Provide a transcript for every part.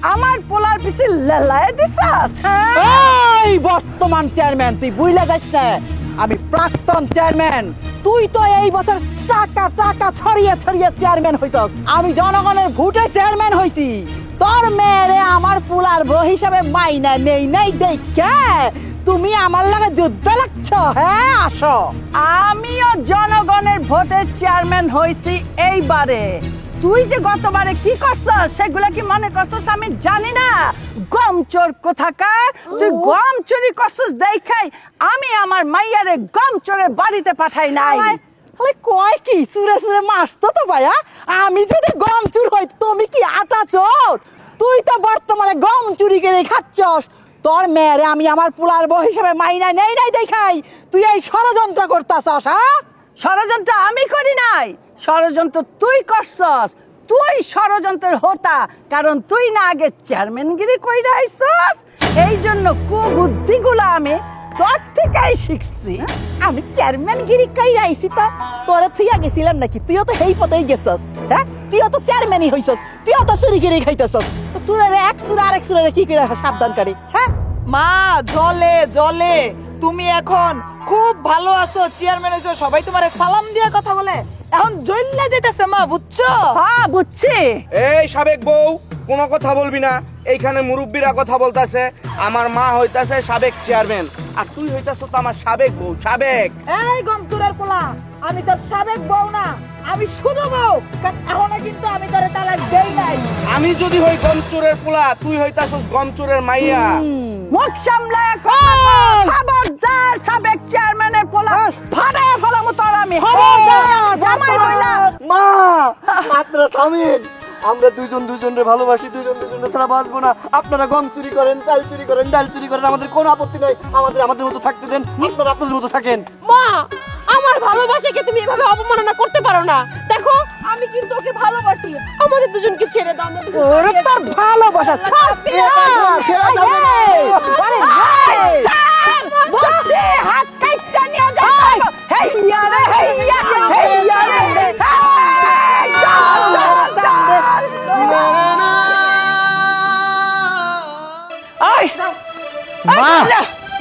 আমার পোলার পিছে লেলায় দিছাস? এই বর্তমান চেয়ারম্যান, তুই বুইলা যাস না আমি প্রাক্তন চেয়ারম্যান। তুই তো এই বছর টাকা টাকা ছড়িয়ে ছড়িয়ে চেয়ারম্যান হইছস, আমি জনগণের ভোটে চেয়ারম্যান হইছি। তোর মেয়েরে আমার পোলার বউ হিসাবে মাইনা নেই নাই দেখে তুমি আমার লাগে যুদ্ধ লাগছ। হ্যাঁ আসো। আমিও জনগণের ভোটের চেয়ারম্যান হইছি এইবারে। তুই যে গতবারে কি করছস সেগুলা কি মনে করছস আমি জানি না? গম চোর কোথাকার, তুই গম চুরি করছস দেখাই আমি আমার মাইয়ারে গম চোরের বাড়িতে পাঠাই নাই। কয় কি সুরে সুরে মারতো তো ভাইয়া? আমি যদি গম চুর হই তুমি কি আটা চোর? তুই তো বর্তমানে গম চুরি করে খাচ্ছস। তোর মেয়েরে আমি আমার পোলার বউ হিসেবে মাইনা নেই নাই দেখাই তুই এই ষড়যন্ত্র করতাছস। হ্যাঁ, ষড়যন্ত্র আমি করি নাই, ষড়যন্ত্র তুই করছস। তুই ষড়যন্ত্রের হোতা, কারণ তুই না আগে চেয়ারম্যানগিরি কইরা আইছস। এই জন্য কুবুদ্ধিগুলো আমি তোর থেকেই শিখছি। আমি চেয়ারম্যান গিরি কইরা আইছি তা তোরে থুইয়া গেছিলাম নাকি? তুইও তো এই পথেই গেছস। হ্যাঁ, তুইও তো চেয়ারম্যানই হইছস, তুইও তো চুরি করে খাইতেছস। তো তুই এক সুরা আরেক সুরা কি করে সাবধান করি? হ্যাঁ মা, জলে জলে তুমি এখন খুব ভালো আছো, চেয়ারম্যান হইছো, সবাই তোমারে সালাম দিয়া কথা বলে। এখন জইল্লা যেতেছে মা, বুঝছো? হ্যাঁ বুঝছি। এই সাবেক বউ, কোনো কথা বলবি না। এইখানে মুরব্বীরা কথা বলতাছে। আমার মা হইতাছে সাবেক চেয়ারম্যান, আর তুই হইতাছ তো আমার সাবেক বউ। সাবেক এই গমচুরের পোলা, আমি তোর সাবেক বউ না, আমি শুধু বউ। কারণ এখনো কিন্তু আমি তোরে তালাক দেই নাই। আমি যদি হই গমচোরের পোলা, তুই হইতাছস গমচোরের মাইয়া। মুখ সামলায় কথা বল। খবরদার সাবেক চেয়ারম্যানের পোলা ফাড়ায় ফেলামু তোর আমি। জামাই বইলা মা মাত্র থামেন। আমরা দুজনরে ভালোবাসি, দুজনে ছাড়া বাঁচবো না। আপনারা গম চুরি করেন, চাল চুরি করেন, ডাল চুরি করেন, আমাদের কোনো আপত্তি নাই। আমাদের মতো থাকতে দেন, আপনারা আপনাদের মতো থাকেন। মা, আমার ভালোবাসাকে তুমি এভাবে অপমাননা করতে পারো না। দেখো আমি কিন্তু ওকে ভালোবাসি, আমাদের দুজনকে ছেড়ে দাও। আমরা দুজন ওরে তোর ভালোবাসা ছাড়। বলছে হাত কাইটা নিয়ে যাও। হেইয়া রে হেইয়া হেইয়া রে।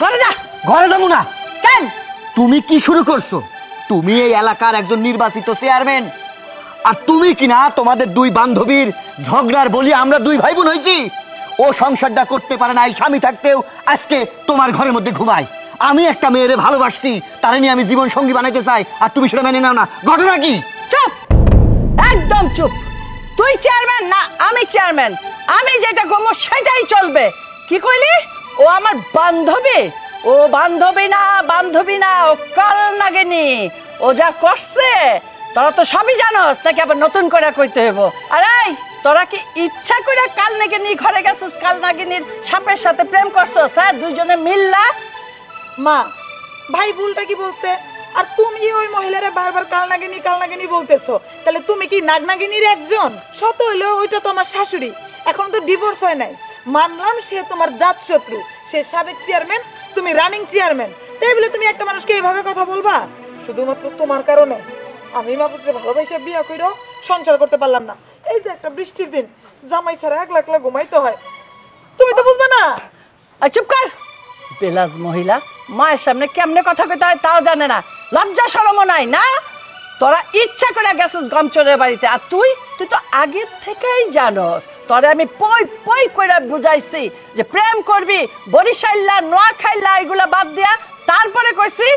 ঘরে যা। ঘরে যাবো না। কেন? তুমি কি শুরু করছো? তুমি এই এলাকার একজন নির্বাচিত চেয়ারম্যান, আর তুমি কিনা তোমাদের দুই বান্ধবীর ঝগড়ার বলি আমরা দুই ভাই বোন হয়েছি। ও সংসারটা করতে পারে না, এই স্বামী থাকতেও আজকে তোমার ঘরের মধ্যে ঘুমায়। আমি একটা মেয়েরে ভালোবাসছি, তারে নিয়ে আমি জীবন সঙ্গী বানাইতে চাই, আর তুমি সেটা মেনে নাও না। ঘটনা কি? চুপ, একদম চুপ। তুই চেয়ারম্যান না আমি চেয়ারম্যান, আমি যেটা কমো সেটাই চলবে। কি কইলি? ও আমার বান্ধবী? ও বান্ধবী না, বান্ধবী না, ও কাল নাগিনী। ও যা করছে তোরা তো সবই জানোস, নাকি আবার নতুন করে কইতে হইব? আরে তোরা কি ইচ্ছা করে কাল নাগিনী ঘরে গেছিস, কাল নাগিনীর সাপের সাথে প্রেম করছস? হ্যাঁ, দুইজনে মিললা। মা, ভাই ভুলটা কি বলছে? আর তুমি ওই মহিলারে বারবার কালনাগিনী বলতেছো, তাহলে তুমি কি নাগনাগিনীর একজন? শত হইলেও ওইটা তো আমার শাশুড়ি, এখন তো ডিভোর্স হয় নাই। মানলাম সে তোমার জাত শত্রু, সে সাবেক চেয়ারম্যান, তুমি রানিং চেয়ারম্যান, তাই বলে তুমি একটা মানুষকে এইভাবে কথা বলবা? শুধুমাত্র তোমার কারণে আমি মাপুত্রে ভালোবাসা বিয়ে কইরো সংসার করতে পারলাম না। এই যে একটা বৃষ্টির দিন, জামাই ছাড়া একলা একলা ঘুমাইতে হয়, তুমি তো বুঝবে না। চুপ কর। বেলাজ মহিলা, মায়ের সামনে কেমনে কথা কইতে হয় তাও জানে না, লজ্জা শরমও নাই না? তোরা ইচ্ছা করে গেছিস গমচোরের বাড়িতে, আর তুই তো আগে থেকেই জানোস। তোরে আমি পই পই কইরা বুঝাইছি যে প্রেম করবি, বরিশাইল্লা নোয়াখাইল্লা এগুলা বাদ দিয়া, তারপরে কইছি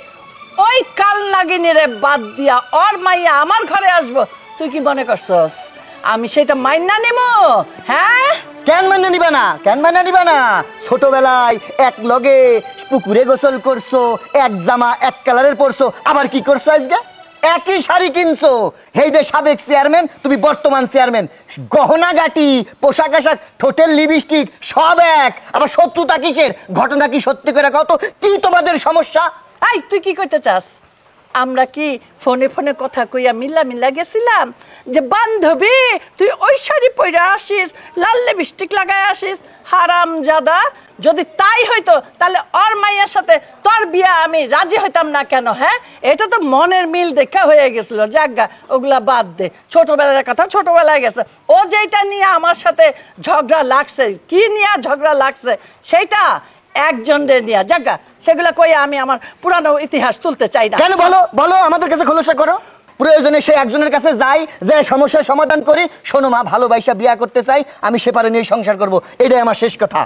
ওই কাল নাগিনীরে বাদ দিয়া ওর মাইয়া আমার ঘরে আসবো। তুই কি মনে করছস আমি সেটা মাইনা নিমু? হ্যাঁ, কেন মানে নিবা না? কেন মানে নিবা না? ছোটবেলায় এক লগে পুকুরে গোসল করছো, এক জামা এক কালারের পরছো, আবার কি করছো আজকে? একই শাড়ি কিনছো। হেই যে সাবেক চেয়ারম্যান, তুমি বর্তমান চেয়ারম্যান। গহনা গাটি, পোশাক আশাক, ঠোঁটের লিপস্টিক সব এক। আবার শত্রুতা কিসের? ঘটনা কি সত্যি করে কত? কি তোমাদের সমস্যা? এই তুই কি কইতে চাস? আমরা কি ফোনে ফোনে কথা কইয়া মিল্লা গেছিলাম যে বান্ধবী তুই ওই শাড়ি পরে আসিস, লাল লিপস্টিক লাগায় আসিস? হারামজাদা, যদি তাই হইতো তাহলে ওর মাইয়ার সাথে তোর বিয়া আমি রাজি হইতাম না কেন? হ্যাঁ, এটা তো মনের মিল দেখা হয়ে গেছিল। যাজ্ঞা, ওগুলা বাদ দে, ছোটবেলার কথা ছোটবেলায় গেছে। ও যেটা নিয়ে আমার সাথে ঝগড়া লাগছে, কি নিয়ে ঝগড়া লাগছে সেটা একজনের নিয়ে, যাজ্ঞা, সেগুলা কই আমি আমার পুরানো ইতিহাস তুলতে চাই না। কেন বলো বলো, আমাদের কাছে খোলসা করো। প্রয়োজনে সে একজনের কাছে যাই, যে সমস্যার সমাধান করি। শোনো মা, ভালোবাসা বিয়া করতে চাই, আমি সেপারে নিয়ে সংসার করব, এটাই আমার শেষ কথা।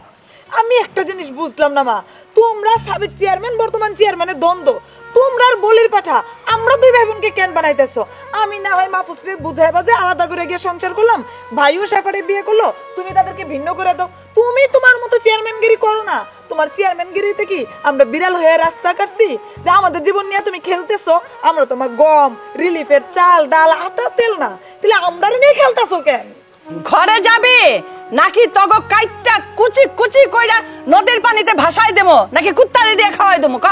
আমি একটা জিনিস বুঝলাম না মা, তোমরা সাবেক চেয়ারম্যান বর্তমান চেয়ারম্যানের দ্বন্দ্ব, তোমরা আর বলির পাঠা, আমরা দুই ভাই বোনকে কেন বানাইতেছো? আমি না হয় মাহফুজরে বুঝাই বাজে আলাদা করে গিয়ে সংসার করলাম, ভাইও সেপারে বিয়ে করলো, তুমি তাদেরকে ভিন্ন করে দাও। তুমি তোমার মতো চেয়ারম্যানগিরি করো না। তোমার চেয়ারম্যানগিরিতে কি আমরা বিড়াল হয়ে রাস্তা কাটছি যে আমাদের জীবন নিয়ে তুমি খেলতেছো? আমরা তোমার গম, রিলিফের চাল, ডাল, আটা, তেল না, তাহলে আমরা নিয়ে খেলতেছো কেন? ঘরে যাবি নাকি তগ কাইটটা কুচি কুচি কইরা নদীর পানিতে ভাসাই দেবো, নাকি কুত্তারে দিয়ে খাওয়াই দেবো? ক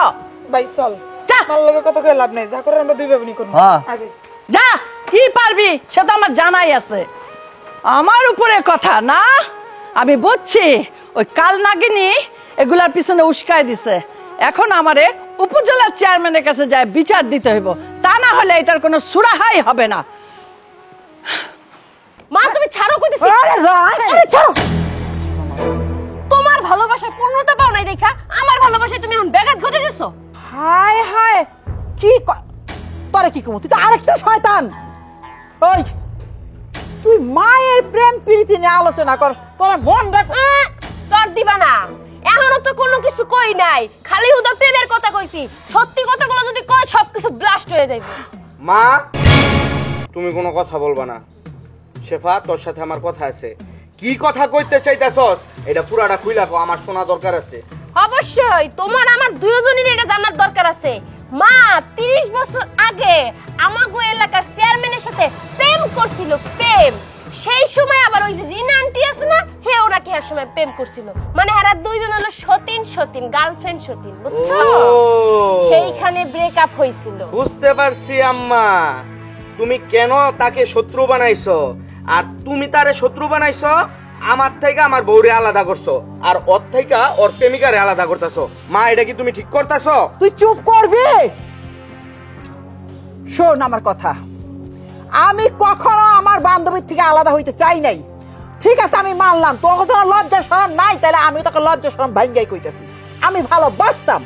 ভাই চল, যা। আমার লগে কত করে লাভ নেই, যা করে আমরা দুই ভাই বোনই করবো। হ্যাঁ। আগে যা, কি পারবি সে তো আমার জানাই আছে। আমার উপরে কথা না, আমি বুঝছি ওই কাল নাগিনী এগুলার পিছনে উস্কায় দিছে। এখন আমারে উপজেলা চেয়ারম্যানের কাছে যায় বিচার দিতে হইব, তা না হলে এটার কোনো সুরাহাই হবে না। মা তুমি ছাড়ো কইতেছি। আরে রায়! আরে ছাড়ো। তোমার ভালোবাসার পূর্ণতা পাও নাই দেখা আমার ভালোবাসায় তুমি এখন ব্যাঘাত ঘটে দিছো। হায় হায়, কি তোরে কি কমু? তুই তো আরেকটা শয়তান। ওই তুই মায়ের প্রেম প্রীতি নিয়ে আলোচনা কর, তোর মন রাখ। তোর দিবা না, এখনো তো কোনো কিছু কই নাই, খালি হুদা প্রেমের কথা কইছি। সত্যি কথাগুলো যদি কই সবকিছু ব্লাস্ট হয়ে যাইবে। মা, তুমি কোনো কথা বলবা না। শেফা, তোর সাথে আমার কথা আছে। কি কথা কইতে চাইতাছস এটা পুরাটা খুইলা কও, আমার শোনা দরকার আছে। অবশ্যই তোমার আমার দুইজনেরই এটা জানার দরকার আছে। মা 30 বছর আগে আমাগো এলাকার চেয়ারম্যানের সাথে প্রেম করছিল, প্রেম। সেই সময় আবার ওই যে রিনা আন্টি আছে না, হেও নাকি এর সময় প্রেম করছিল। মানে এরা দুইজন হলো সতীন সতীন, গার্লফ্রেন্ড সতীন, বুঝছো? ও, সেইখানে ব্রেকআপ হইছিল। বুঝতে পারছি আম্মা, তুমি কেন তাকে শত্রু বানাইছো। আর তুমি তারে শত্রু বানাইছো, আমার থেকে আমার বউরে আলাদা করছো, আর ওর থেকে ওর প্রেমিকারে আলাদা করতেছো। মা, এটা কি তুমি ঠিক করতেছো? তুই চুপ করবি? শোন আমার কথা, আমি কখনো আমার বান্ধবীর থেকে আলাদা হইতে চাই নাই। ঠিক আছে, আমি মানলাম তোর কোনো লজ্জা শরম নাই, তাহলে আমি তোকে লজ্জা শরম ভাঙ্গাই কইতেছি। আমি ভালোবাসতাম,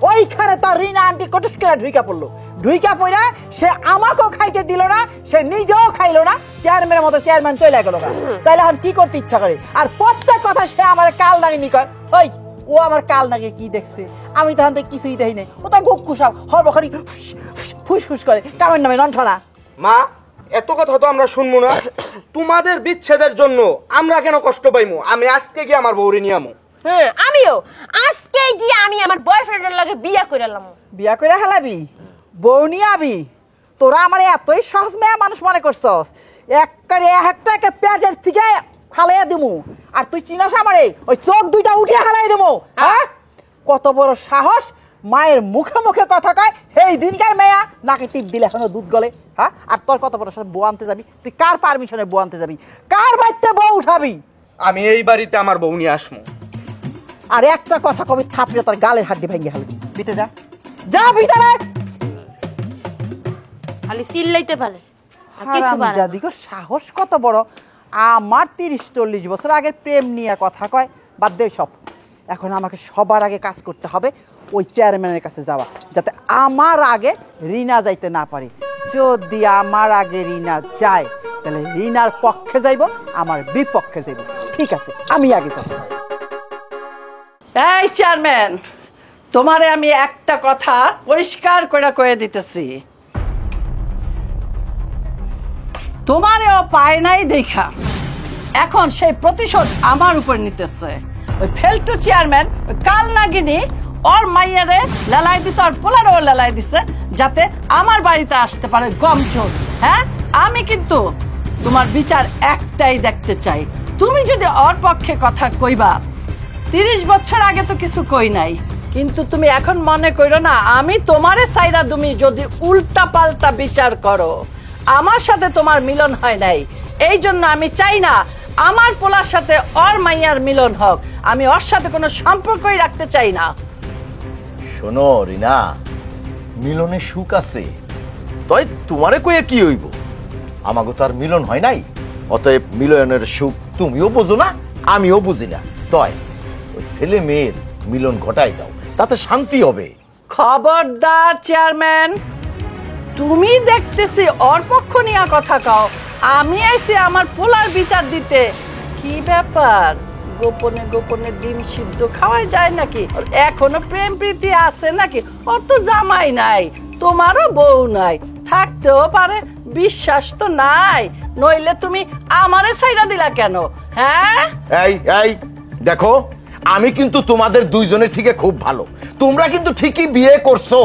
ওইখানে তোর রিনা আন্টি কটুস করে ঢুইকা পড়লো। ঢুইকা পড়া সে আমাকেও খাইতে দিল না, সে নিজেও খাইলো না, চেয়ারম্যানের মতো চেয়ারম্যান চলে গেল না। তাইলে এখন কি করতে ইচ্ছা করে? আর প্রত্যেক কথা সে আমার কাল নাগিনি কয়। ওই ও আমার কাল নাগে কি দেখছে? আমি তখন থেকে কিছুই দেখি নাই। ও তো গুপ খুশাও হরবখারি ফুসফুস করে, কামের নামে লণ্ঠনা। মা, এত কথা তো আমরা শুনবো না। তোমাদের বিচ্ছেদের জন্য আমরা কেন কষ্ট পাইমু? আমি আজকে গিয়ে আমার বউরে নিয়ে আমু। হ্যাঁ, আমিও আজকে গিয়ে আমি আমার বয়ফ্রেন্ডের লগে বিয়া কইরালাম। বিয়া করে হেলাবি, বউ নিয়ে আবি? তোরা আমার এতই সহজ মেয়ে মানুষ মনে করছস? একটা প্যাটের থেকে হালাইয়া দিমু, আর তুই চিনস আমারে? ওই চোখ দুইটা উঠে হালাই দেবো। হ্যাঁ, কত বড় সাহস! মায়ের মুখে মুখে কথা কয়, এই দিনকার মেয়া নাকি টিপ দিলে এখনো দুধ গলে। হ্যাঁ, আর তোর কত বড় সাথে বউ আনতে যাবি? তুই কার পারমিশনে বউ আনতে যাবি? কার বাড়িতে বউ উঠাবি? আমি এই বাড়িতে আমার বউ নিয়ে আসবো। আর একটা কথা কবি, থাপড়ে তোর গালের হাড্ডি ভেঙে হালবি। ভিতরে যা, যা ভিতরে। খালি চিল্লাইতে পারে, আর কিছু পারে না। হারামজাদি, সাহস কত বড়! আমার 30-40 বছর আগে প্রেম নিয়ে কথা কয়। বাদ দে সব, এখন আমাকে সবার আগে কাজ করতে হবে ওই চেয়ারম্যানের কাছে যাওয়া, যাতে আমার আগে রিনা যাইতে না পারে। যদি আমার আগে রিনা যায়, তাহলে রিনার পক্ষে যাইব, আমার বিপক্ষে যাইব। ঠিক আছে, আমি আগে যাব। এই চেয়ারম্যান, তোমারে আমি একটা কথা পরিষ্কার করে কয়ে দিতেছি, তোমারেও পায় নাই দেখা এখন সেই প্রতিশোধ আমার উপর নিতেছে। ওই ফেলটু চেয়ারম্যান, ওই কাল নাগিনী ওর মাইয়ারে লালাই দিছে, আর পোলারও লালাই দিছে, যাতে আমার বাড়িতে আসতে পারে গমচোর। হ্যাঁ, আমি কিন্তু তোমার বিচার একটাই দেখতে চাই। তুমি যদি ওর পক্ষে কথা কইবা, 30 বছর আগে তো কিছু কই নাই, কিন্তু তুমি এখন মনে করো না আমি তোমারে সাইরা তুমি যদি উল্টা পাল্টা বিচার করো। আমার সাথে তোমার মিলন হয় নাই, এই জন্য আমি চাই না আমার পোলার সাথে ওর মাইয়ার মিলন হোক, আমি ওর সাথে কোনো সম্পর্কই রাখতে চাই না। শোনো রিনা, মিলনে সুখ আছে, তই তোমারে কইয়া কি হইব? আমাগো তো আর মিলন হয় নাই, অতএব মিলনের সুখ তুমিও বোঝো না, আমিও বুঝি না। তয় ওই ছেলে মেয়ের মিলন ঘটাই দাও, তাতে শান্তি হবে। খবরদার চেয়ারম্যান, তুমি দেখতেছি ওর পক্ষ নিয়ে কথা কও, আমি আইছি আমার পোলার বিচার দিতে। কি ব্যাপার, গোপনে গোপনে ডিম সিদ্ধ খাওয়াই যায় নাকি? এখনো প্রেম প্রীতি আছে নাকি? ওর তো জামাই নাই, তোমারও বউ নাই, থাকতেও পারে, বিশ্বাস তো নাই। নইলে তুমি আমারে ছাইড়া দিলা কেন? হ্যাঁ, এই এই দেখো, আমি কিন্তু তোমাদের দুইজনের থেকে খুব ভালো। তোমরা কিন্তু ঠিকই বিয়ে করছো,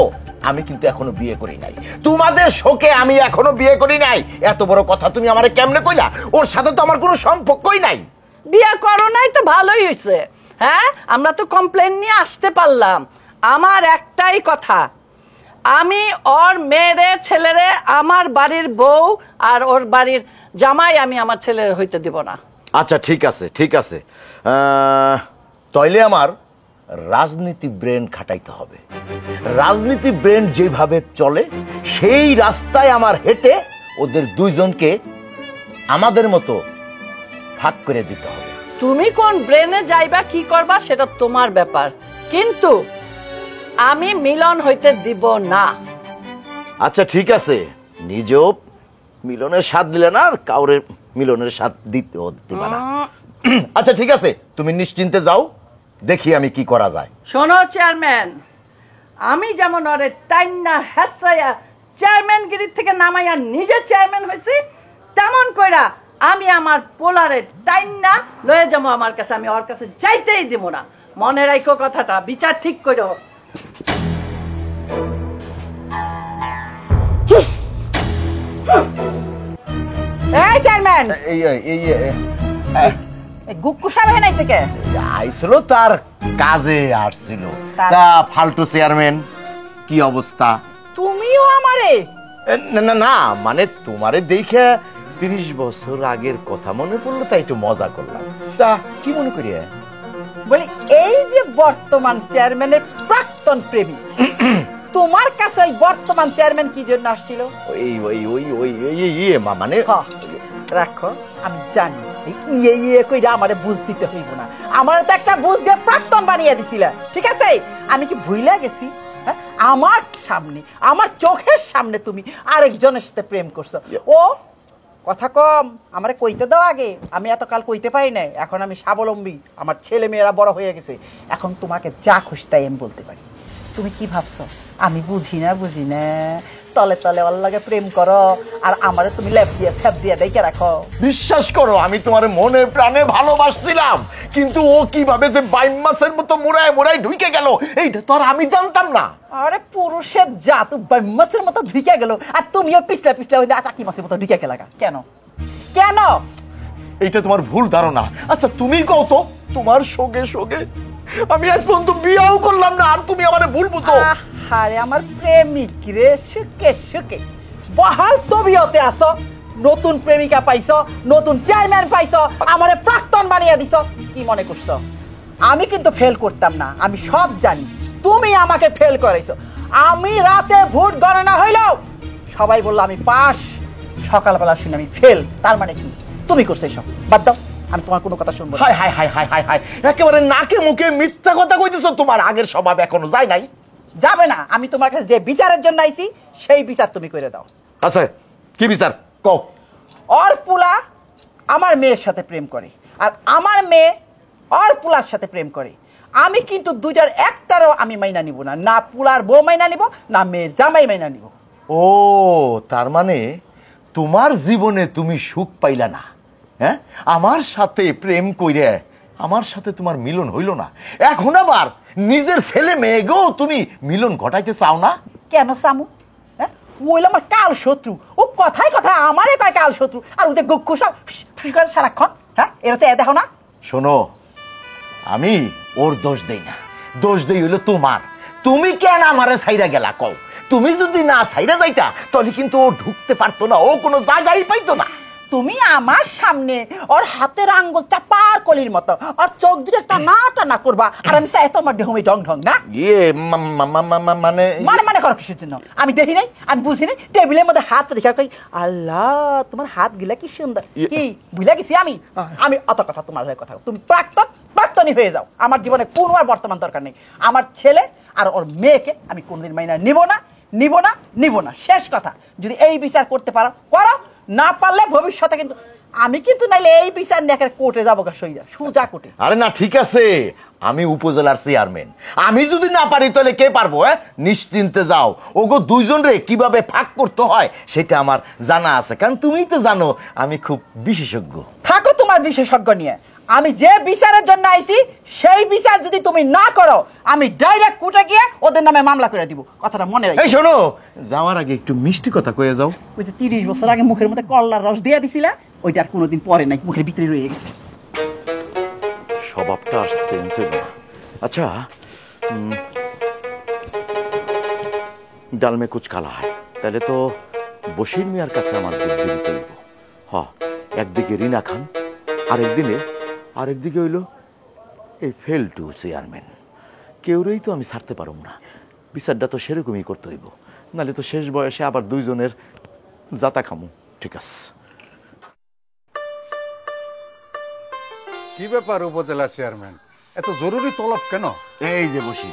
আমি কিন্তু এখনো বিয়ে করি নাই। তোমাদের শোকে আমি এখনো বিয়ে করি নাই। এত বড় কথা তুমি আমারে কেমনে কইলা? ওর সাথে তো আমার কোনো সম্পর্কই নাই। বিয়ে করো নাই তো ভালোই হয়েছে। হ্যাঁ, আমরা তো কমপ্লেন নিয়ে আসতে পারলাম। আমার একটাই কথা, আমি ওর মেয়েরে ছেলেরে আমার বাড়ির বউ আর ওর বাড়ির জামাই আমি আমার ছেলের হইতে দিব না। আচ্ছা ঠিক আছে, ঠিক আছে, তাইলে আমার রাজনীতি ব্রেন খাটাইতে হবে। রাজনীতি ব্রেন যেভাবে চলে সেই রাস্তায় আমার হেঁটে ওদের দুইজনকে আমাদের মতো ভাগ করে দিতে হবে। তুমি কোন ব্রেনে যাইবা, কি করবা সেটা তোমার ব্যাপার, কিন্তু আমি মিলন হইতে দিব না। আচ্ছা ঠিক আছে, নিজেও মিলনের স্বাদ দিলে না, আর কাউরে মিলনের স্বাদ দিতেও দিবা না। আচ্ছা ঠিক আছে, তুমি নিশ্চিন্তে যাও, দেখি আমি কি করা যায়। শোনো চেয়ারম্যান, আমি যেমন ওরে টাইনা হেসরাইয়া চেয়ারম্যানগিরি থেকে নামাইয়া নিজে চেয়ারম্যান হয়েছি, তেমন কইরা আমি আমার পোলারে টাইনা লয়ে যাবো আমার কাছে। আমি ওর কাছে যাইতেই দিব না। মনে রাখো কথাটা, বিচার ঠিক করো। এই চেয়ারম্যান, এই এই গুক্কু সাহেব নাইছে কে? আইছিল, তার কাজে আসছিল। তা ফালতু চেয়ারম্যান, কি অবস্থা? তুমিও আমারে? না না না, মানে তোমারে দেখে 30 বছর আগের কথা মনে পড়লো, তাই একটু মজা করলাম। তা কি মনে করি? বলি এই যে বর্তমান চেয়ারম্যানের প্রাক্তন প্রেমিক, তোমার কাছে এই বর্তমান চেয়ারম্যান কি জন্য আসছিল? ওই ওই ওই ওই মানে রাখো, আমি জানি এই ইয়ে ইয়ে কইরা আমারে বুঝ দিতে হইব না। আমার তো একটা বুঝ দিয়ে প্রাক্তন বানিয়ে দিছিল, ঠিক আছে? আমি কি ভুইলা গেছি? হ্যাঁ, আমার সামনে, আমার চোখের সামনে তুমি আরেকজনের সাথে প্রেম করছো। ও কথা কম, আমারে কইতে দাও আগে। আমি এতকাল কইতে পারি নাই, এখন আমি স্বাবলম্বী, আমার ছেলে মেয়েরা বড় হয়ে গেছে, এখন তোমাকে যা খুশি তাই আমি বলতে পারি। তুমি কি ভাবছো আমি বুঝি না? বুঝি না? তলে তলে ওর লাগে প্রেম করো, আর আমারে তুমি লেপ দিয়ে ফ্যাপ দিয়ে ডেকে রাখো। বিশ্বাস করো, আমি তোমার মনে প্রাণে ভালোবাসছিলাম, কিন্তু ও কিভাবে যে বাইম মাছের মতো মোড়ায় মোড়ায় ঢুকে গেল, এইটা তো আর আমি জানতাম না। আরে পুরুষের জাত মাছের মতো ঢুকে গেল, আর তুমিও পিছলা পিছলা হইলে আটাকি মাছের মতো ঢুকে গেলা কেন? কেন? এইটা তোমার ভুল ধারণা। আচ্ছা তুমি কও তো, তোমার সঙ্গে সঙ্গে আমি আজ পর্যন্ত বিয়েও করলাম না, আর তুমি আমারে ভুল বুঝো। আরে আমার প্রেমিক রে, সুখে সুখে বহাল তবিয়তে আসো, নতুন প্রেমিকা পাইছো, নতুন চেয়ারম্যান পাইছো, আমারে প্রাক্তন বানিয়ে দিছো। কি মনে করছো আমি কিন্তু ফেল করতাম না? আমি সব জানি, তুমি আমাকে ফেল করাইছো। আমি রাতে ভোট গণনা হইলো সবাই বললো আমি পাস, সকালবেলা শুনে আমি ফেল। তার মানে কি? তুমি করছো এসব? বাদ দাও, আমি তোমার কোনো কথা শুনবো না। High high high high high high, একেবারে নাকে মুখে মিথ্যা কথা কইতেছো। তোমার আগের স্বভাব এখনো যায় নাই? যাবে না। আমি তোমার কাছে যে বিচারের জন্য আইছি সেই বিচার তুমি করে দাও। আচ্ছা কি বিচার কও? ওর পুলা আমার মেয়ের সাথে প্রেম করে, আর আমার মেয়ে ওর পুলার সাথে প্রেম করে। আমি কিন্তু দুইটার একটারও আমি মাইনা নিব না, না পুলার বউ মাইনা নিব, না মেয়ের জামাই মাইনা নিব। ও তার মানে তোমার জীবনে তুমি সুখ পাইলা না? হ্যাঁ, আমার সাথে প্রেম কইরে আমার সাথে তোমার মিলন হইল না, এখন আবার নিজের ছেলে মেয়েগো তুমি মিলন ঘটাইতে চাও না? কেন সামু? হ্যাঁ, ওইল আমার কাল শত্রু। ও কথায় কথায় আমারে কয় কাল শত্রু, আর ও যে গুক্কু সব করে সারাক্ষণ। হ্যাঁ, এরা তো দেখো না? শোনো, আমি ওর দোষ দেই না, দোষ দেই হইলো তোমার। তুমি কেন আমারে ছাইরা গেলা কও? তুমি যদি না ছাইরা যাইতা তাহলে কিন্তু ও ঢুকতে পারতো না, ও কোনো জায়গায় পাইতো না। তুমি আমার সামনে ওর হাতের আঙ্গুল চাপার কলির মতো আর চোখ দুটো টানা টানা করবা আর আমি চাই তোমার দেহমি ঢং ঢং না ইয়ে মানে মানে মানে করো কিসের জন্য আমি দেখি নাই আমি বুঝি নাই টেবিলের মধ্যে হাত রেখে কই আল্লাহ তোমার হাত গিলা কি সুন্দর কি বুঝলা গেছি আমি আমি অত কথা তোমার হয়ে কথা তুমি প্রাক্তনী হয়ে যাও আমার জীবনে কোনো আর বর্তমান দরকার নেই আমার ছেলে আর ওর মেয়েকে আমি কোনদিন মাইনা নিব না শেষ কথা যদি এই বিচার করতে পারো করো না পারলে ভবিষ্যতে কিন্তু আমি কিন্তু নাইলে এই বিচার নিয়ে কোর্টে যাবো সুজা কোর্টে আরে না ঠিক আছে আমি উপজেলার চেয়ারম্যান আমি যদি না পারি তাহলে কে পারবো নিশ্চিন্তে যাও ওগো দুইজন রে কিভাবে ভাগ করতে হয় সেটা আমার জানা আছে কারণ তুমিই তো জানো আমি খুব বিশেষজ্ঞ থাকো তোমার বিশেষজ্ঞ নিয়ে আমি যে বিচারের জন্য আইছি সেই বিচার যদি তুমি না করো আমি ডাইরেক্ট কোর্টে গিয়ে ওদের নামে মামলা করে দিব কথাটা মনে রাখো এই শোনো যাওয়ার আগে একটু মিষ্টি কথা কয়ে যাও ওই যে 30 বছর আগে মুখের মধ্যে কল্লার রস দিয়ে দিছিলা ওইটা আর কোনোদিন পরে নাই মুখের ভিতরে রয়ে গেছে স্বভাবটা আসতে না আচ্ছা ডাল মে কুচ কালা হয় তাহলে তো বশির মিয়ার কাছে আমার বুদ্ধি দিতে হইব একদিকে রিনা খান আরেকদিকে হইল এই ফেলটু চেয়ারম্যান কেউরেই তো আমি ছাড়তে পারব না বিচারটা তো সেরকমই করতে হইব নাহলে তো শেষ বয়সে আবার দুইজনের যাতা খামু ঠিক আছে কি ব্যাপার উপজেলা চেয়ারম্যান এত জরুরি তলব কেন? এই যে বসি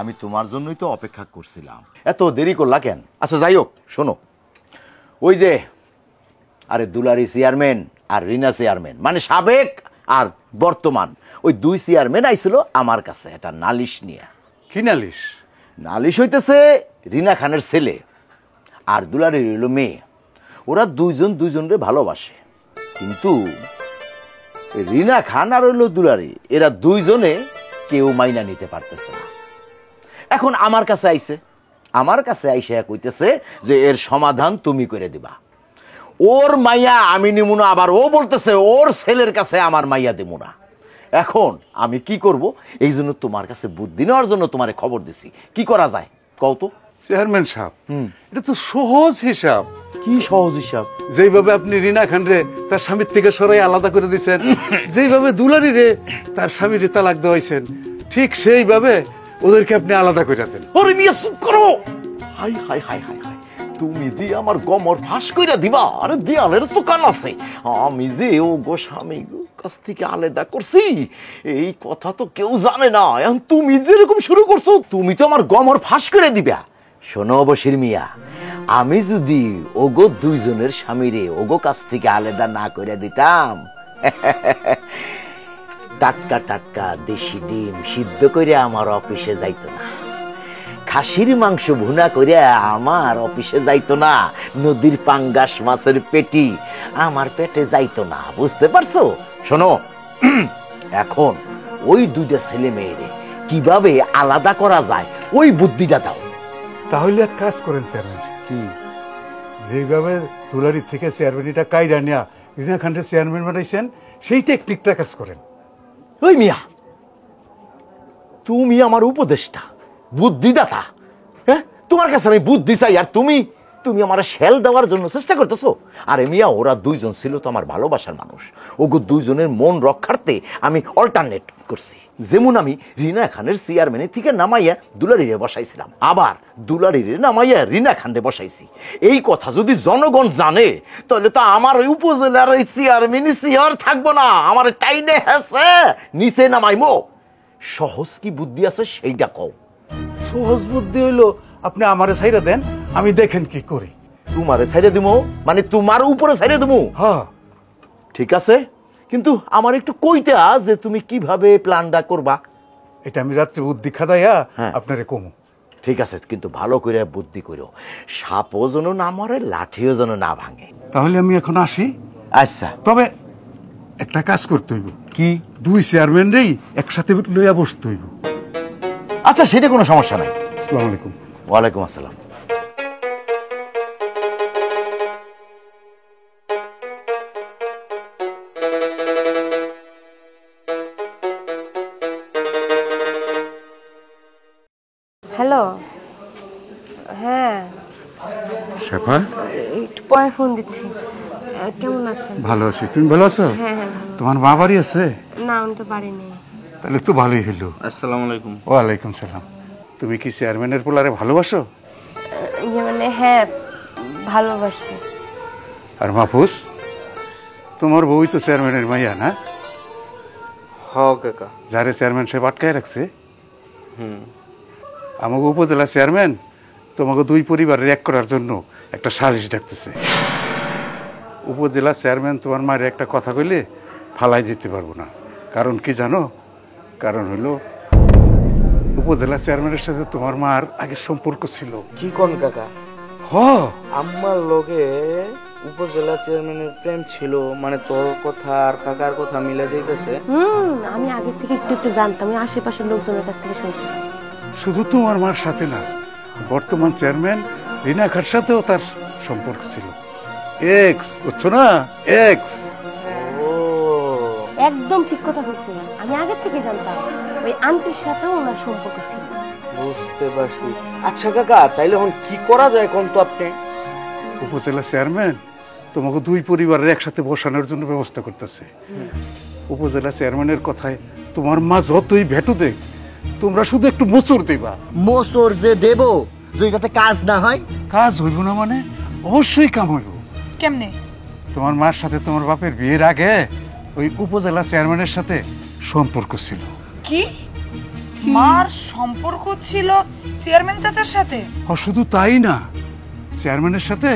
আমি তোমার জন্যই তো অপেক্ষা করছিলাম এত দেরি করলা কেন আচ্ছা যাই হোক শোনো ওই যে আরে দুলারি চেয়ারম্যান আর রিনা চেয়ারম্যান মানে সাবেক আর বর্তমান ওই দুই চেয়ারম্যান আইছিল আমার কাছে একটা নালিশ নিয়ে কি নালিশ? নালিশ হইতেছে রিনা খানের ছেলে আর দুলারির হইল মেয়ে ওরা দুইজনরে ভালোবাসে কিন্তু রিনা খান আর হইল দুলারি এরা দুইজনে কেউ মাইনা নিতে পারতেছে না এখন আমার কাছে আইসে কইতেছে যে এর সমাধান তুমি করে দিবা ওর মাইয়া আমি নিমু না আবার ও বলতেছে ওর ছেলের কাছে আমার মাইয়া দেবো না এখন আমি কি করব এই জন্য তোমার কাছে বুদ্ধি নেওয়ার জন্য তোমারে খবর দিছি কি করা যায় কও তো চেয়ারম্যান সাহেব এটা তো সহজ হিসাব। কি সহজ হিসাব? যেইভাবে আপনি রিনা খান রে তার স্বামীর থেকে সরাই আলাদা করে দিচ্ছেন যেইভাবে দুলারি রে তার স্বামীর তালাক দেওয়াইছেন ঠিক সেইভাবে ওদেরকে আপনি আলাদা করে দেন। ওরে মিয়া চুপ করো high high high high high তুমি দি আমার গমর ফাঁস কইরা দিবা আরে দেয়ালের তো কান আছে আমি যে ও গো স্বামী কাছ থেকে আলাদা করছি এই কথা তো কেউ জানে না এখন তুমি যেরকম শুরু করছো তুমি তো আমার গমর ফাঁস করে দিবা শোনো বশির মিয়া আমি যদি ওগো দুইজনের স্বামীরে ওগো কাছ থেকে আলাদা না করে দিতাম টাটকা টাটকা দেশি ডিম সিদ্ধ করে আমার অফিসে যাইতো না খাসির মাংস ভুনা করে আমার অফিসে যাইতো না নদীর পাঙ্গাস মাছের পেটি আমার পেটে যাইতো না বুঝতে পারছো শোনো এখন ওই দুইটা ছেলে মেয়েরে কিভাবে আলাদা করা যায় ওই বুদ্ধিটা দাও। তাহলে এক কাজ করেন চেয়ারম্যান কি যেভাবে দুলারি থেকে চেয়ারম্যানটা কাইরা নিয়া রিনা খানকে চেয়ারম্যান বানাইছেন সেই টেকনিকটা কাজ করেন। ওই মিয়া তুমি আমার উপদেষ্টা বুদ্ধিদাতা হ্যাঁ তোমার কাছে আমি বুদ্ধি চাই আর তুমি আমার শেল দেওয়ার জন্য চেষ্টা করতেছো আরে মিয়া ওরা দুইজন ছিল তো আমার ভালোবাসার মানুষ ওগো দুইজনের মন রক্ষার্থে আমি অল্টারনেট করছি যেমন আমি রিনা খানের চেয়ারম্যানের থেকে নামাইয়া দুলারিরে বসাইছিলাম আবার দুলারিরে নামাইয়া রিনা খানরে বসাইছি এই কথা যদি জনগণ জানে তাহলে তো আমার ওই উপজেলার ওই চেয়ারম্যানই চেয়ার থাকবো না আমার টাইনে হেসে নিচে নামাইমো সহজ কি বুদ্ধি আছে সেইটা কও। সহজ বুদ্ধি হইলো আপনি আমারে ছাইরা দেন আমি দেখেন কি করি। তোমারে ছাইরে দিমু মানে তোমার উপরে ছাইরে দিমু? হ্যাঁ ঠিক আছে কিন্তু আমার একটু কইতে যে তুমি কিভাবে প্ল্যানটা করবা এটা আমি রাত্রে বুদ্ধি খাদাইয়া আপনারে কমু। ঠিক আছে কিন্তু ভালো করে বুদ্ধি করো সাপও যেন না মরে লাঠিও যেন না ভাঙে। তাহলে আমি এখন আসি। আচ্ছা তবে একটা কাজ করতে হইব কি দুই চেয়ারম্যান রেই একসাথে লইয়া বসতে হইব। আচ্ছা সেটা কোনো সমস্যা নাই। আসসালামু আলাইকুম। ওয়ালাইকুম আসসালাম। হ্যালো হ্যাঁ শেফা একটু পরে ফোন দিচ্ছি কেমন আছেন? ভালো আছি, তুমি ভালো আছো? হ্যাঁ হ্যাঁ ভালো। তোমার মা বাড়ি আছে? না আমি তো পারিনি। তাহলে তো ভালোই হলো। আসসালামু আলাইকুম। ওয়ালাইকুম সালাম। তুমি কি চেয়ারম্যানের পোলারে ভালোবাসো? মানে হ্যাঁ ভালোবাসি। আর মাহফুজ, তোমার বউই তো চেয়ারম্যানের মাইয়া না? হ কাকা। যারে চেয়ারম্যান সাহেব আটকায় রাখছে, হুম। আমাকে উপজেলা চেয়ারম্যান তোমাকে দুই পরিবারের এক করার জন্য একটা সালিশ ডাকতেছে। উপজেলা চেয়ারম্যান তোমার মায়ের একটা কথা কইলে ফালাই দিতে পারবো না। কারণ কি জানো? কারণ হলো উপজেলা চেয়ারম্যানের সাথে তোমার মার আগে সম্পর্ক ছিল। কি কোন কাকা? হ, আম্মার লগে উপজেলা চেয়ারম্যানের প্রেম ছিল, মানে তোর কথা আর কাকার কথা মিলে যাইতেছে। আমি আগে থেকে একটু একটু জানতাম, আমি আশেপাশের লোকজনের কাছ থেকে শুনছিলাম। শুধু তোমার মার সাথে না, বর্তমান চেয়ারম্যান রিনা খার সাথেও তার সম্পর্ক ছিল। এক্স, বুঝছো না? এক্স। ও একদম ঠিক কথা কইছেন, আমি আগে থেকে জানতাম ওই আন্টির সাথেও ওনার সম্পর্ক ছিল। বুঝতে পারছি। আচ্ছা কাকা, তাইলে এখন কি করা যায় কোন তো আপনি? উপজেলা চেয়ারম্যান তোমাকে দুই পরিবারের একসাথে বসানোর জন্য ব্যবস্থা করতেছে। উপজেলা চেয়ারম্যানের কথায় তোমার মা যতই ভেটু দেখ, তোমরা শুধু একটু মোচড় দেবা। মোসর যে দেব যদি তাতে কাজ না হয়? কাজ হইব না মানে? অবশ্যই কাম হইব। কেমনে? তোমার মার সাথে তোমার বাপের বিয়ের আগে ওই উপজেলা চেয়ারম্যানের সাথে সম্পর্ক ছিল। কি মার সম্পর্ক ছিল চেয়ারম্যান চাচার সাথে? শুধু তাই না, চেয়ারম্যানের সাথে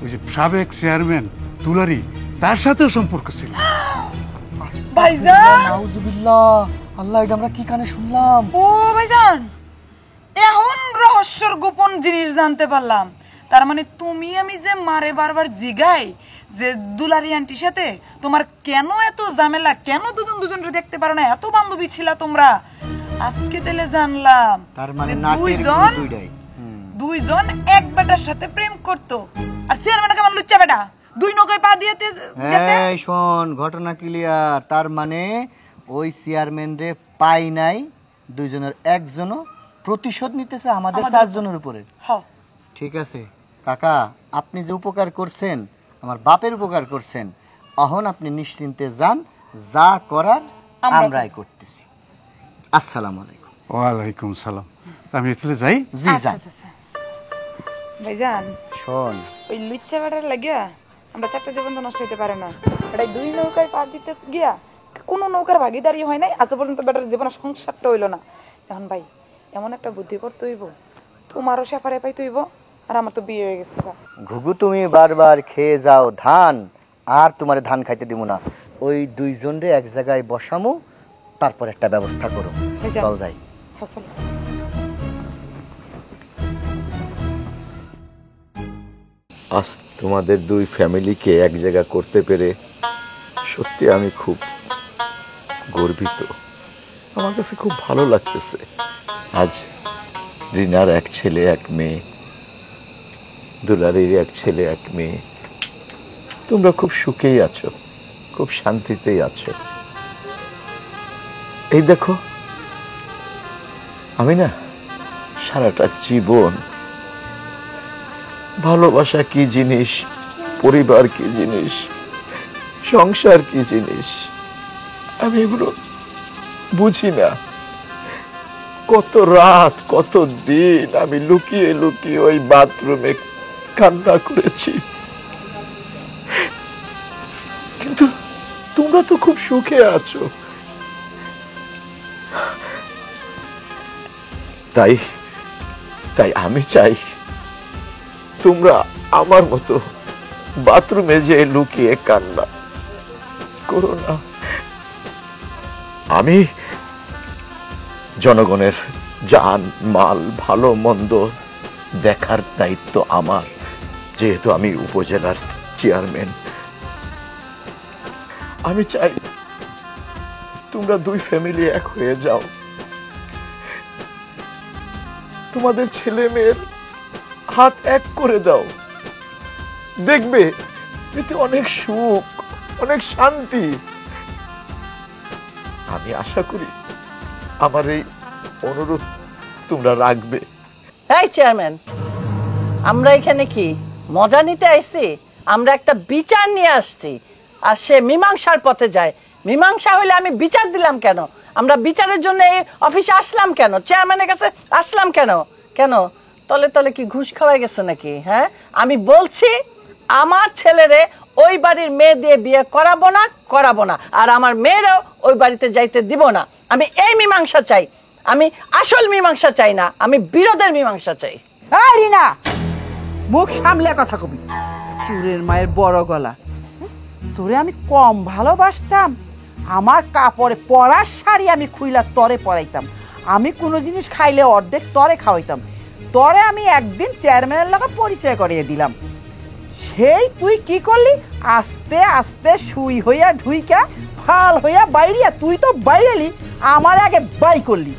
ওই যে সাবেক চেয়ারম্যান দুলারি, তার সাথেও সম্পর্ক ছিল। ভাইজান, নাউজুবিল্লাহ, আল্লাহ, এটা আমরা কি কানে শুনলাম? ও ভাইজান, এখন রহস্যর গোপন জিনিস জানতে পারলাম। তার মানে তুমি আমি যে মারে বারবার জিগাই যে দুলারি আন্টির সাথে তোমার কেন এত ঝামেলা, কেন দুজন দুজনকে দেখতে পারো না, এত বান্ধবী ছিলা তোমরা, আজকে তাহলে জানলাম। তার মানে যে নাটের দুইজন দুইটাই। দুইজন এক বেটার সাথে প্রেম করতো, আর চেয়ারম্যান কেমন লুচ্চা বেটা দুই নৌকায় পা দিয়ে গেছে। এই শোন, ঘটনা ক্লিয়ার। তার মানে ওই চেয়ারম্যান রে পাই নাই, দুইজনের একজনও প্রতিশোধ নিতেছে আমাদের চারজনের উপরে। হ্যাঁ ঠিক আছে কাকা, আপনি যে উপকার করছেন, আমার বাপের উপকার করছেন, এখন আপনি নিশ্চিন্তে যান, যা করার আমরাই করতেছি। আসসালামু আলাইকুম। ওয়ালাইকুম সালাম। আমি এখানে যাই? জি যান। ভাইজান শোন, ওই লুচ্চা বেটার লাগিয়া আমরা চারটা জীবন তো নষ্ট হইতে পারে না। এটা দুই নৌকায় পা দিতে গিয়া কোনো নৌকার ভাগিদারি হয় নাই আজ পর্যন্ত, বেটার জীবনে সংসারটা হইলো না। এখন ভাই এমন একটা বুদ্ধি করতে হইব, তোমারও সেপারে পাইতে হইব, আর আমার তো বিয়ে হয়ে গেছে। ঘুঘু তুমি বারবার খেয়ে যাও ধান, আর তোমার ধান খাইতে দিব না। ওই দুইজন রে এক জায়গায় বসামো, তারপর একটা ব্যবস্থা করো। চল যাই। আজ তোমাদের দুই ফ্যামিলিকে এক জায়গা করতে পেরে সত্যি আমি খুব গর্বিত। আমার কাছে খুব ভালো লাগতেছে। আজ রিনার এক ছেলে এক মেয়ে, দুলারির এক ছেলে এক মেয়ে, তোমরা খুব সুখেই আছো, খুব শান্তিতেই আছো। এই দেখো, আমি না সারাটা জীবন ভালোবাসা কি জিনিস, পরিবার কি জিনিস, সংসার কি জিনিস, আমি এগুলো বুঝি না। কত রাত, কত দিন আমি লুকিয়ে লুকিয়ে ওই বাথরুমে কান্না করেছি, কিন্তু তোমরা তো খুব সুখে আছো। তাই তাই আমি চাই তোমরা আমার মতো বাথরুমে যে লুকিয়ে কান্না করো না। আমি জনগণের জান মাল ভালো মন্দ দেখার দায়িত্ব আমার, যেহেতু আমি উপজেলার চেয়ারম্যান। আমি চাই তোমরা দুই ফ্যামিলি এক হয়ে যাও, তোমাদের ছেলে মেয়ের হাত এক করে দাও, দেখবে এতে অনেক সুখ, অনেক শান্তি। আমি আশা করি আমার এই অনুরোধ তোমরা রাখবে। এই চেয়ারম্যান, আমরা এখানে কি মজা নিতে আইছি আমরা একটা বিচার নিয়ে আসছি, আর সে মীমাংসার পথে যায়। মীমাংসা হইলে আমি বিচার দিলাম কেন? আমরা বিচারের জন্য এই অফিসে আসলাম কেন? চেয়ারম্যানের কাছে আসলাম কেন? কেন তলে তলে কি ঘুষ খাওয়াই গেছে নাকি? হ্যাঁ, আমি বলছি আমার ছেলেরে ওই বাড়ির মেয়ে দিয়ে বিয়ে করাবো না, আর আমার মেয়েরও ওই বাড়িতে যাইতে দিব না। আমি এই মীমাংসা চাই, আমি আসল মীমাংসা চাই না, আমি বিরোধের মীমাংসা চাই। এই রিনা, মুখ সামলে কথা কবি। চুরের মায়ের বড় গলা। তোরে আমি কম ভালোবাসতাম? আমার কাপড়ে পরার শাড়ি আমি খুইলা তরে পরাইতাম, আমি কোনো জিনিস খাইলে অর্ধেক তরে খাওয়াইতাম, তরে আমি একদিন চেয়ারম্যানের লগে পরিচয় করিয়ে দিলাম। সেই তুই কি করলি? আস্তে আস্তে সুই হইয়া ঢুইকা ফাল হইয়া বাইরিয়া তুই তো বাইরেলি, আমার আগে বাই করলি।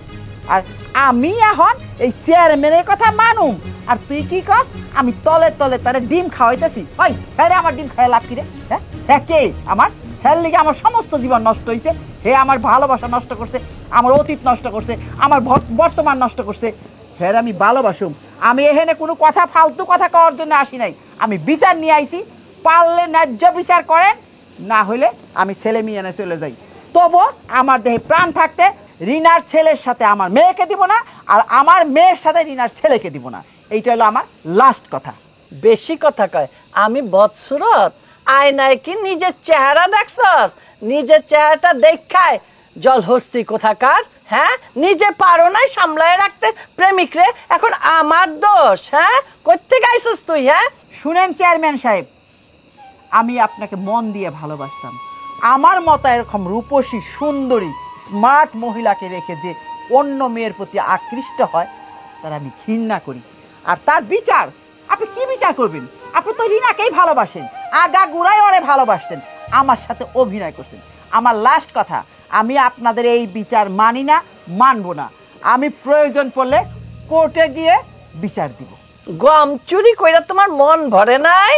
আর আমি এখন এই চেয়ারম্যানের কথা মানুম, আর তুই কি কস আমি তলে তলে তারে ডিম খাওয়াইতেছি? ওই হ্যাঁ রে, আমার ডিম খাওয়া লাভ কি রে? হ্যাঁ হ্যাঁ, কে আমার হ্যার লিগে আমার সমস্ত জীবন নষ্ট হয়েছে। হে আমার ভালোবাসা নষ্ট করছে, আমার অতীত নষ্ট করছে, আমার বর্তমান নষ্ট করছে। হ্যাঁ আমি ভালোবাসুম, আমি এখানে কোনো কথা ফালতু কথা কওয়ার জন্য আসি নাই, আমি বিচার নিয়ে আইছি। পারলে ন্যায্য বিচার করেন, না হলে আমি ছেলে মেয়ে এনে চলে যাই। তবু আমার দেহে প্রাণ থাকতে রিনার ছেলের সাথে আমার মেয়েকে দিব না, আর আমার মেয়ের সাথে রিনার ছেলেকে দিব না। এইটা হলো আমার লাস্ট কথা। বেশি কথা কয়। আমি বদসুরত? আয়নায় কি নিজের চেহারা দেখছস? নিজের চেহারাটা দেখায় জলহস্তি কোথাকার। হ্যাঁ, নিজে পারো নাই সামলায় রাখতে প্রেমিক রে, এখন আমার দোষ? হ্যাঁ, কোত্থেকে আইছস তুই? হ্যাঁ শুনেন চেয়ারম্যান সাহেব, আমি আপনাকে মন দিয়ে ভালোবাসতাম। আমার মতো এরকম রূপসী সুন্দরী স্মার্ট মহিলাকে রেখে যে অন্য মেয়ের প্রতি আকৃষ্ট হয়, তার আমি ঘৃণা করি। আর তার বিচার আপনি কি বিচার করবেন? আপনি তো রিনাকেই ভালোবাসেন, আগা গুড়াই ওরে ভালোবাসছেন, আমার সাথে অভিনয় করছেন। আমার লাস্ট কথা, আমি আপনাদের এই বিচার মানি না, মানবো না। আমি প্রয়োজন পড়লে কোর্টে গিয়ে বিচার দিব। গম চুরি কইরা তোমার মন ভরে নাই?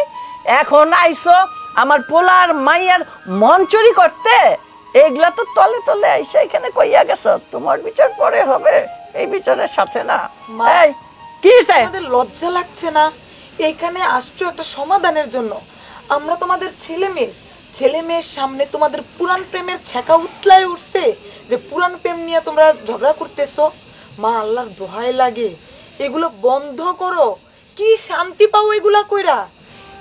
এখন আইসো আমার পোলার মাইয়ার মন চুরি করতে? এগুলা তো তলে তলে আইসা এখানে কইয়া গেছো, তোমার বিচার পরে হবে, এই বিচারের সাথে না। মা, এই কি চাই? তোমাদের লজ্জা লাগছে না? এইখানে আসছো একটা সমাধানের জন্য। আমরা তোমাদের ছেলে মেয়ের সামনে তোমাদের পুরান প্রেমের ছ্যাঁকা উতলায় উঠছে, যে পুরান প্রেম নিয়ে তোমরা ঝগড়া করতেছো। মা, আল্লাহর দোহাই লাগে, এগুলো বন্ধ করো। কি শান্তি পাও এগুলা কইরা?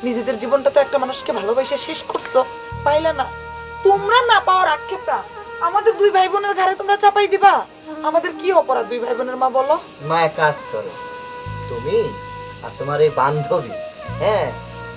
নিজেদের জীবনটা তো একটা মানুষকে ভালোবাসে শেষ করছো, পাইলা না? তোমরা না পাওয়ার আক্ষেপটা আমাদের দুই ভাই বোনের ঘাড়ে তোমরা চাপাই দিবা। আমাদের কি অপরাধ দুই ভাই বোনের? মা বলো। মা এক কাজ করো, তুমি আর তোমার এই বান্ধবী, হ্যাঁ,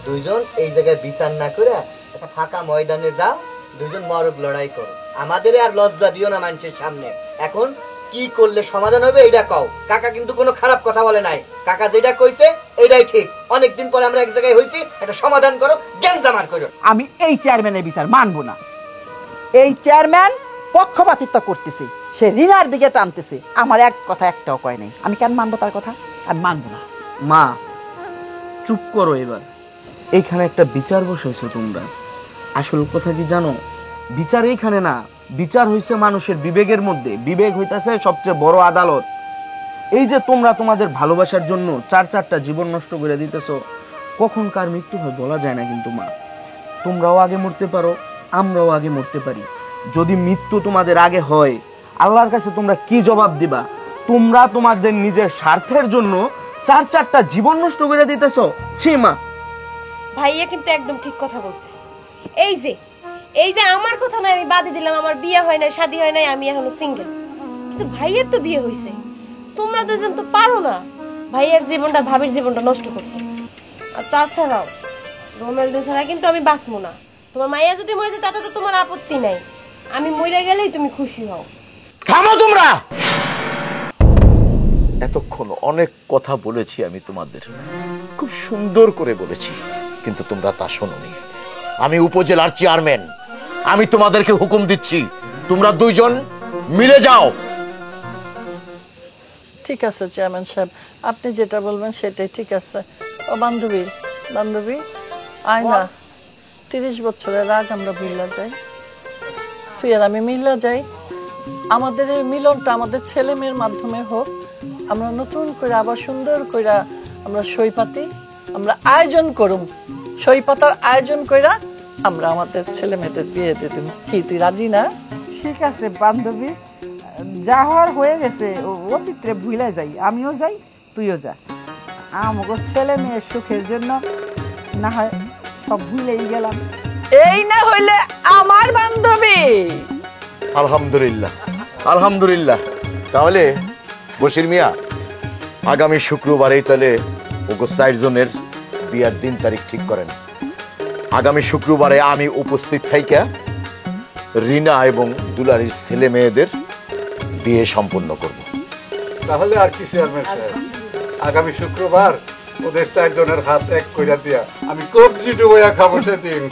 দুইজন এই জায়গায় বিচার না করে একটা ফাঁকা ময়দানে যাও, দুইজন মরক লড়াই করো। আমাদের আর লজ্জা দিও না মানুষের সামনে। এখন কি করলে সমাধান হবে এটা কও। কাকা কিন্তু কোনো খারাপ কথা বলে নাই, কাকা যেটা কইছে এটাই ঠিক। অনেকদিন পরে আমরা এক জায়গায় হইছি, একটা সমাধান করো, জ্ঞান জামার করো। আমি এই চেয়ারম্যানের বিচার মানবো না। এই চেয়ারম্যান পক্ষপাতিত্ব করতেছে, সে রিনার দিকে টানতেছে, আমার এক কথা একটাও কয় নাই। আমি কেন মানবো তার কথা? আমি মানবো না। মা চুপ করো এবার। এইখানে একটা বিচার বসাইছো তোমরা। আসল কথা কি জানো? বিচার এইখানে না, বিচার হইছে মানুষের বিবেকের মধ্যে। বিবেক হইতাছে সবচেয়ে বড় আদালত। এই যে তোমরা তোমাদের ভালোবাসার জন্য চারটা জীবন নষ্ট করে দিতেছো, কখন কার মৃত্যু হয় বলা যায় না। কিন্তু মা, তোমরাও আগে মরতে পারো, আমরাও আগে মরতে পারি। যদি মৃত্যু তোমাদের আগে হয়, আল্লাহর কাছে তোমরা কি জবাব দিবা? তোমরা তোমাদের নিজের স্বার্থের জন্য চারটা জীবন নষ্ট করে দিতেছো। ছি মা। ভাইয়া কিন্তু একদম ঠিক কথা বলছে। এই যে আমার কথা নয়, আমি বাদে দিলাম, আমার বিয়ে হয় নাই, শাদী হয় নাই, আমি এখনো সিঙ্গেল, কিন্তু ভাইয়ের তো বিয়ে হয়েছে। তোমরা দুজন তো পারো না ভাইয়ের জীবনটা, ভাবির জীবনটা নষ্ট করতে। আর তাছাড়াও রোমেলদো ছাড়া কিন্তু আমি বাঁচবো না। তোমার মাইয়া যদি মরে যায় তাতে তো তোমার আপত্তি নাই, আমি মরে গেলেই তুমি খুশি হও। থামো তোমরা। এতক্ষণ অনেক কথা বলেছি আমি তোমাদের, খুব সুন্দর করে বলেছি, কিন্তু তোমরা তা শোনোনি। আমি উপজেলার চেয়ারম্যান, আমি তোমাদেরকে হুকুম দিচ্ছি, তোমরা দুইজন মিলে যাও। ঠিক আছে চেয়ারম্যান সাহেব, আপনি যেটা বলবেন সেটাই ঠিক আছে। ও বান্ধবী, আয় না, 30 বছরের রাগ আমরা মিল্লা যাই, তুই আর আমি মিল্লা যাই। আমাদের এই মিলনটা আমাদের ছেলে মেয়ের মাধ্যমে হোক। আমরা নতুন করে আবার সুন্দর করে আমরা সই পাতি, আমরা আয়োজন করুম সই পাতার আয়োজন কইরা আমরা আমাদের ছেলে মেয়েদের বিয়ে দিয়ে দেব। কি তুই রাজি না? ঠিক আছে বান্ধবী, যা হওয়ার হয়ে গেছে, অতীতে ভুলে যাই, আমিও যাই, তুইও যা। আমাকে ছেলে মেয়ের সুখের জন্য না হয় সব ভুলেই গেলাম। এই না হইলে আমার বান্ধবী। আলহামদুলিল্লাহ, আলহামদুলিল্লাহ। তাহলে বশির মিয়া, আগামী শুক্রবারেই তাহলে ওগো 4 জনের বিয়ার দিন তারিখ ঠিক করেন। আগামী শুক্রবারে আমি উপস্থিত থাইকা রিনা এবং দুলারির ছেলে মেয়েদের বিয়ে সম্পন্ন করব। তাহলে আর কি চেয়ারম্যান সাহেব, আগামী শুক্রবার ওদের 4 জনের হাত এক কইরা দিয়া আমি কবজি ডুবাইয়া খাবো সেদিন।